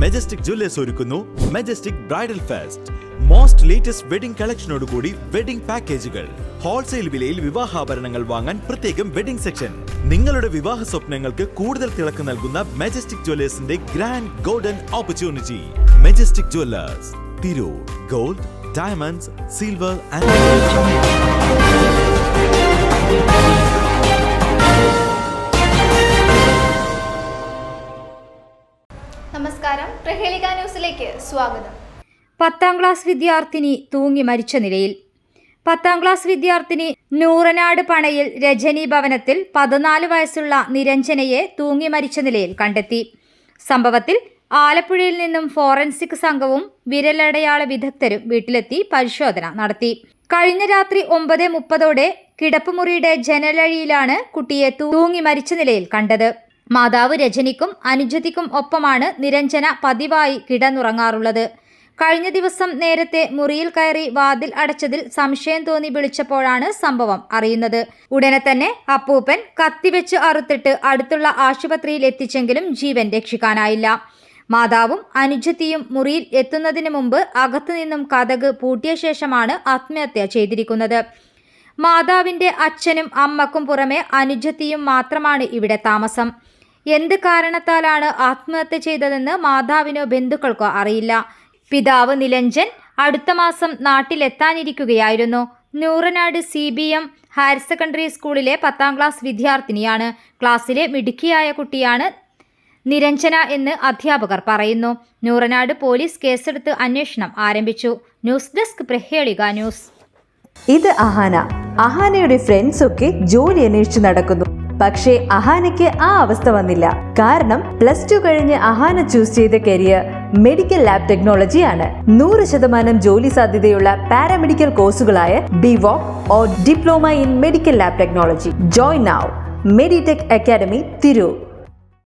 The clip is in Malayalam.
മെജസ്റ്റിക് ജ്വല്ലേഴ്സ് ഒരുക്കുന്നു Majestic bridal fest. Most latest wedding കളക്ഷനോടുകൂടി വെഡിംഗ് പാക്കേജുകൾ. ഹോൾസെയിൽ വിലയിൽ വിവാഹാഭരണങ്ങൾ വാങ്ങാൻ പ്രത്യേകം വെഡിംഗ് സെക്ഷൻ. നിങ്ങളുടെ വിവാഹ സ്വപ്നങ്ങൾക്ക് കൂടുതൽ തിളക്കം നൽകുന്ന മെജസ്റ്റിക് ജ്വല്ലേഴ്സിന്റെ grand golden opportunity. Majestic jewellers, Tirur. Gold, diamonds, silver and നമസ്കാരം, പ്രഹേളിക ന്യൂസിലേക്ക് സ്വാഗതം. 10ാം ക്ലാസ് വിദ്യാർത്ഥിനി തൂങ്ങി മരിച്ച നിലയിൽ. 10ാം ക്ലാസ് വിദ്യാർത്ഥിനി നൂറനാട് പണയിൽ രജനി ഭവനത്തിൽ 14 വയസ്സുള്ള നിരഞ്ജനയെ തൂങ്ങി മരിച്ച നിലയിൽ കണ്ടെത്തി. സംഭവത്തിൽ ആലപ്പുഴയിൽ നിന്നും ഫോറൻസിക് സംഘവും വിരലടയാള വിദഗ്ധരും വീട്ടിലെത്തി പരിശോധന നടത്തി. കഴിഞ്ഞ രാത്രി 9:30 കിടപ്പുമുറിയുടെ ജനലഴിയിലാണ് കുട്ടിയെ തൂങ്ങി മരിച്ച നിലയിൽ കണ്ടത്. മാതാവ് രജനിക്കും അനുജത്തിക്കും ഒപ്പമാണ് നിരഞ്ജന പതിവായി കിടന്നുറങ്ങാറുള്ളത്. കഴിഞ്ഞ ദിവസം നേരത്തെ മുറിയിൽ കയറി വാതിൽ അടച്ചതിൽ സംശയം തോന്നി വിളിച്ചപ്പോഴാണ് സംഭവം അറിയുന്നത്. ഉടനെ തന്നെ അപ്പൂപ്പൻ കത്തിവെച്ച് അറുത്തിട്ട് അടുത്തുള്ള ആശുപത്രിയിൽ എത്തിച്ചെങ്കിലും ജീവൻ രക്ഷിക്കാനായില്ല. മാതാവും അനുജത്തിയും മുറിയിൽ എത്തുന്നതിന് മുമ്പ് അകത്തുനിന്നും കതക് പൂട്ടിയ ശേഷമാണ് ആത്മഹത്യ ചെയ്തിരിക്കുന്നത്. മാതാവിന്റെ അച്ഛനും അമ്മക്കും പുറമെ അനുജത്തിയും മാത്രമാണ് ഇവിടെ താമസം. എന്ത് കാരണത്താലാണ് ആത്മഹത്യ ചെയ്തതെന്ന് മാതാവിനോ ബന്ധുക്കൾക്കോ അറിയില്ല. പിതാവ് നിലഞ്ജൻ അടുത്ത മാസം നാട്ടിലെത്താനിരിക്കുകയായിരുന്നു. നൂറനാട് CBM ഹയർ സെക്കൻഡറി സ്കൂളിലെ 10ാം ക്ലാസ് വിദ്യാർത്ഥിനിയാണ്. ക്ലാസ്സിലെ മിടുക്കിയായ കുട്ടിയാണ് നിരഞ്ജന എന്ന് അധ്യാപകർ പറയുന്നു. നൂറനാട് പോലീസ് കേസെടുത്ത് അന്വേഷണം ആരംഭിച്ചു. News desk, Prahelika news. ഇത് അഹാനയുടെ ഫ്രണ്ട്സ് ഒക്കെ ജോലി അന്വേഷിച്ച് നടക്കുന്നു. പക്ഷേ അഹാനയ്ക്ക് ആ അവസ്ഥ വന്നില്ല. കാരണം +2 കഴിഞ്ഞ് അഹാന ചൂസ് ചെയ്ത കരിയർ മെഡിക്കൽ ലാബ് ടെക്നോളജി ആണ്. 100% ജോലി സാധ്യതയുള്ള പാരാമെഡിക്കൽ കോഴ്സുകളായ BVOC or diploma in medical lab technology. Join now. Meditech academy, Tirur.